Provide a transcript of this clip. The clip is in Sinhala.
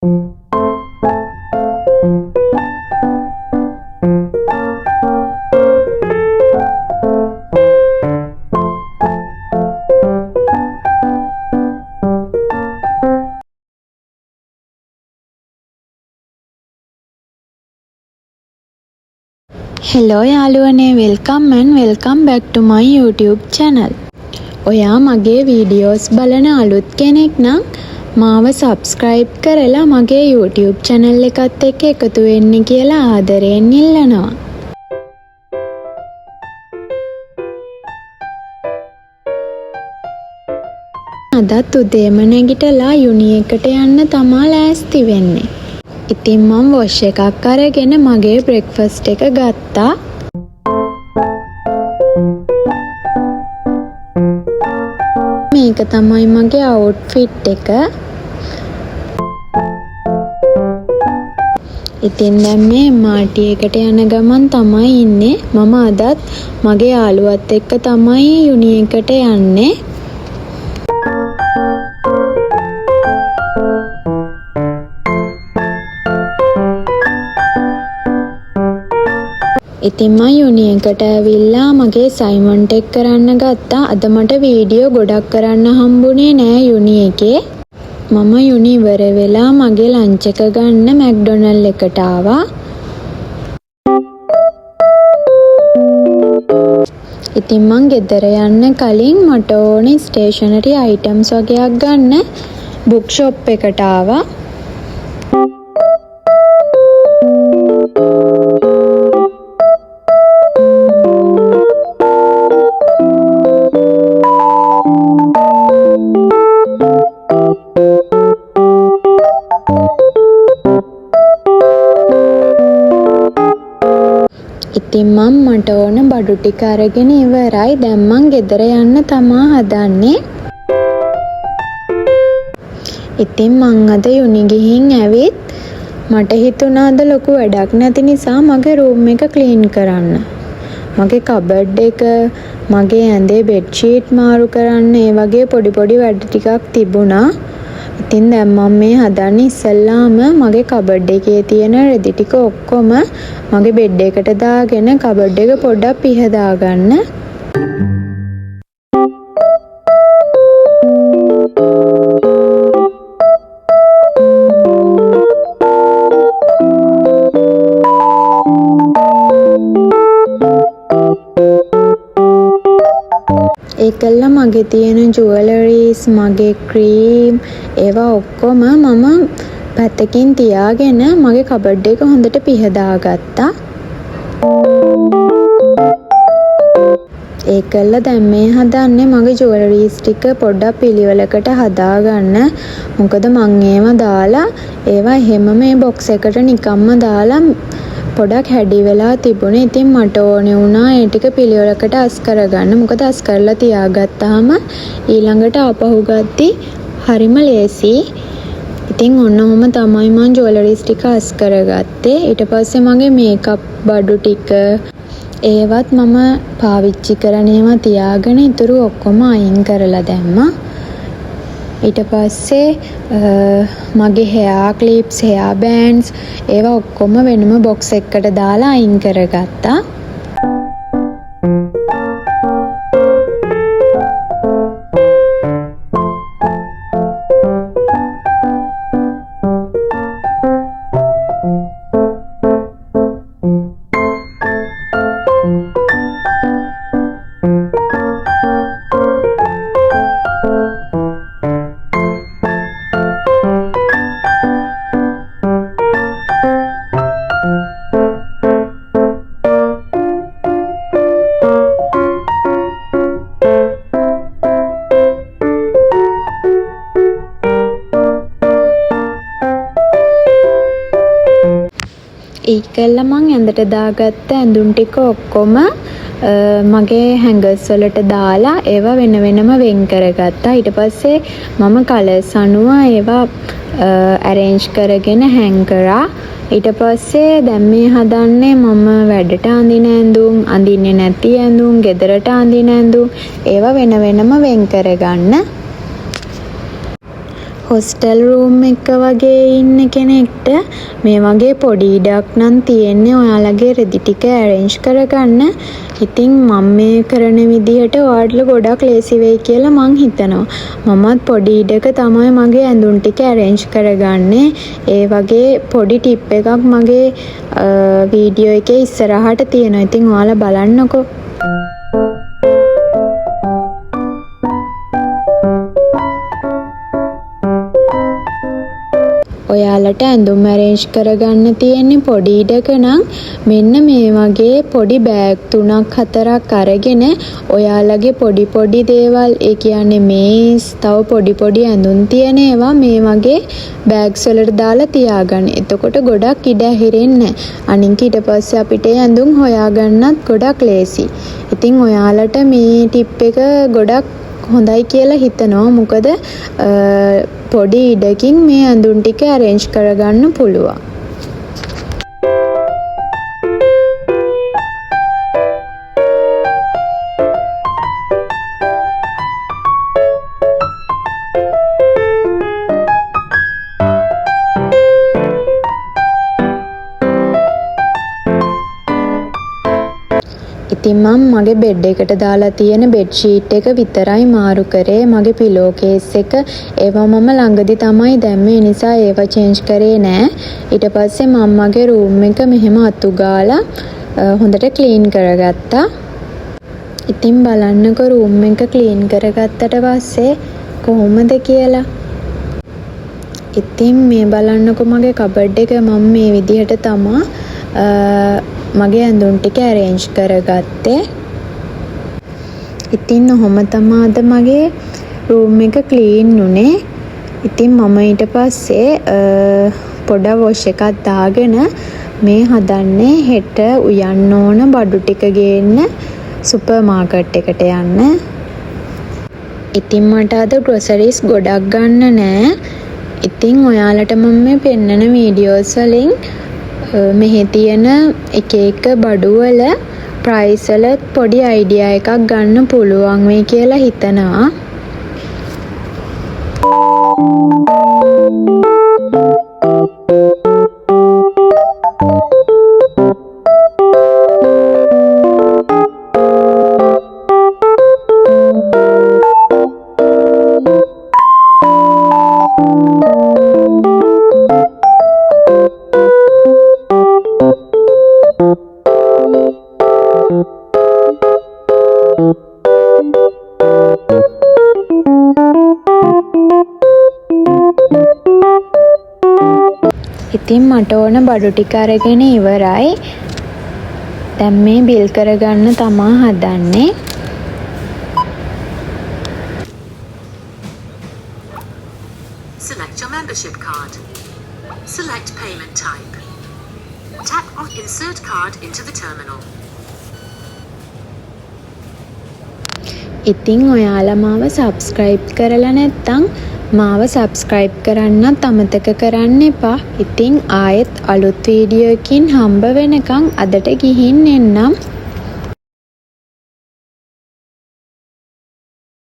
හෙලෝ යාළුවනේ, වෙල්කම් බැක් ටු මයි YouTube channel. ඔයා මගේ වීඩියෝස් බලන අලුත් කෙනෙක් නම් මාව සබ්ස්ක්‍රයිබ් කරලා මගේ YouTube channel එකත් එක්ක එකතු වෙන්න කියලා ආදරයෙන් ඉල්ලනවා. අදත් උදේම නැගිටලා යුනි එකට යන්න තමා ලෑස්ති වෙන්නේ. ඉතින් මම වොෂ් එකක් අරගෙන මගේ බ්‍රෙක්ෆාස්ට් එක ගත්තා. මේක තමයි මගේ අවුට්ෆිට් එක. ඉතින් දැන් මේ මාටි එකට යන ගමන් තමයි ඉන්නේ. මම අදත් මගේ යාළුවත් එක්ක තමයි යුනි එකට යන්නේ. ඉතින් මම යුනි එකට ඇවිල්ලා මගේ සයිමන්ට් එක කරන්න ගත්තා. අද මට වීඩියෝ ගොඩක් කරන්න හම්බුනේ නෑ යුනි එකේ. මම යුනි ඉවර වෙලා මගේ ලන්ච් එක ගන්න මැක්ඩොනල්ඩ් එකට ආවා. ඉතින් මං ගෙදර යන්න කලින් මට ඕනේ ස්ටේෂනරි අයිටම්ස් වගේක් ගන්න බුක් ෂොප් එකට ආවා. ඉතින් මට ඕන බඩු ටික අරගෙන ඉවරයි. දැන් මං ගෙදර යන්න තමා හදන්නේ. ඉතින් මං අද යුනි ගිහින් ඇවිත් මට හිතුණා අද ලොකු වැඩක් නැති නිසා මගේ රූම් එක ක්ලීන් කරන්න. මගේ කබඩ් එක, මගේ ඇඳේ බෙඩ් ෂීට් මාරු කරන්න, ඒ වගේ පොඩි වැඩ ටිකක් තිබුණා. ඉතින් දැන් මම මේ හදන්නේ ඉස්සෙල්ලාම මගේ කබඩ් එකේ තියෙන රෙදි ටික ඔක්කොම මගේ බෙඩ් එකට දාගෙන කබඩ් එක පොඩ්ඩක් පිහදා ගන්න. ඒකල්ලා මගේ තියෙන ජුවලරීස්, මගේ ක්‍රීම්, ඒවා ඔක්කොම මම පැත්තකින් තියාගෙන මගේ කබඩ් එක හොඳට පිහදා ගත්තා. ඒකල්ලා දැන් මේ හදන්නේ මගේ ජුවලරීස් ටික පොඩ්ඩක් පිළිවෙලකට හදාගන්න. මොකද මං ඒවා දාලා ඒවා එහෙම මේ බොක්ස් එකට නිකම්ම දාලා පොඩක් හැඩි වෙලා තිබුණේ. ඉතින් මට ඕනේ වුණා ඒ ටික පිළිවෙලකට අස් කරගන්න. මොකද අස් කරලා තියාගත්තාම ඊළඟට ආපහු ගද්දි හරිම ලේසි. ඉතින් ඔන්නෝම තමයි මම ජුවලරීස් ටික අස් කරගත්තේ. ඊට පස්සේ මගේ මේකප් බඩු ටික ඒවත් මම පාවිච්චි කරන ඒවා තියාගෙන ඉතුරු ඔක්කොම අයින් කරලා දැම්මා. ඊට පස්සේ මගේ හෙයා ක්ලිප්ස්, හෙයා බෑන්ඩ්ස් ඒවා ඔක්කොම වෙනම බොක්ස් එකකට දාලා අයින් කරගත්තා. ඒකල්ලා මං ඇඳට දාගත්ත ඇඳුම් ටික ඔක්කොම මගේ හැංගර්ස් වලට දාලා ඒවා වෙන වෙනම වෙන් කරගත්තා. ඊට පස්සේ මම කලර්ස් අනුව ඒවා arrange කරගෙන hang කරා. ඊට පස්සේ දැන් මේ හදන්නේ මම වැඩට අඳින ඇඳුම්, අඳින්නේ නැති ඇඳුම්, ගෙදරට අඳින ඇඳුම් ඒවා වෙන වෙනම වෙන් කරගන්න. හොස්ටල් රූම් එක වගේ ඉන්න කෙනෙක්ට මේ වගේ පොඩි ඉඩක් නම් තියෙන්නේ ඔයාලගේ රෙදි ටික ඇරේන්ජ් කරගන්න. ඉතින් මම මේ කරන විදිහට ඔයාලට ගොඩක් ලේසි වෙයි කියලා මං හිතනවා. මමත් පොඩි ඉඩක තමයි මගේ ඇඳුම් ටික ඇරේන්ජ් කරගන්නේ. ඒ වගේ පොඩි ටිප් එකක් මගේ වීඩියෝ එකේ ඉස්සරහට තියෙනවා. ඉතින් ඔයාලා බලන්නකෝ. ඔයාලට ඇඳුම් ඇරේන්ජ් කරගන්න තියෙන්නේ පොඩි ඉඩක නම් මෙන්න මේ වගේ පොඩි බෑග් 3-4ක් අරගෙන ඔයාලගේ පොඩි දේවල් ඒ කියන්නේ මේස් තව පොඩි ඇඳුම් තියෙන ඒවා මේ වගේ බෑග්ස් වලට දාලා තියාගන්න. එතකොට ගොඩක් ඉඩ ඇහිරෙන්නේ නැහැ. අනික ඊට පස්සේ අපිට ඇඳුම් හොයාගන්නත් ගොඩක් ලේසි. ඉතින් ඔයාලට මේ ටිප් එක ගොඩක් හොඳයි කියලා හිතනවා. මොකද පොඩි ඉඩකින් මේ ඇඳුම් ටික ඇරේන්ජ් කරගන්න පුළුවන්. ඉතින් මම මගේ බෙඩ් එකට දාලා තියෙන බෙඩ් ෂීට් එක විතරයි මාරු කරේ. මගේ පිලෝ කේස් එක ඒවා මම ළඟදි තමයි දැම්මේ. ඒ නිසා ඒවා චේන්ජ් කරේ නෑ. ඊට පස්සේ මම මගේ රූම් එක මෙහෙම අතු ගාලා හොඳට ක්ලීන් කරගත්තා. ඉතින් බලන්නකෝ රූම් එක ක්ලීන් කරගත්තට පස්සේ කොහොමද කියලා. ඉතින් මේ බලන්නකෝ මගේ කබඩ් එක මම මේ විදිහට තමයි මගේ ඇඳුම් ටික ඇරේන්ජ් කරගත්තේ. ඉතින් ඔහොම තමයි අද මගේ රූම් එක ක්ලීන් උනේ. ඉතින් මම ඊට පස්සේ පොඩ වොෂ් එකක් දාගෙන මේ හදන්නේ හෙට උයන්න ඕන බඩු ටික ගේන්න සුපර් මාකට් එකට යන්න. ඉතින් මට අද ග්‍රොසරිස් ගොඩක් ගන්න නෑ. ඉතින් ඔයාලට මම මේ පෙන්නන වීඩියෝස් වලින් මෙහි තියෙන එක බඩු වල ප්‍රයිස් වල පොඩි අයිඩියා එකක් ගන්න පුළුවන් වෙයි කියලා හිතනවා. ඉතින් මට ඕන බඩු ටික අරගෙන ඉවරයි. දැන් මේ බිල් කරගන්න තමා හදන්නේ. Select your membership card. Select payment type. Tap on insert card into the terminal. ඉතින් ඔයාලා මාව subscribe කරලා නැත්නම් මාව subscribe කරන්නත් අමතක කරන්න එපා. ඉතින් ආයෙත් අලුත් වීඩියෝ එකකින් හම්බ වෙනකන් අදට ගිහින් එන්නම්.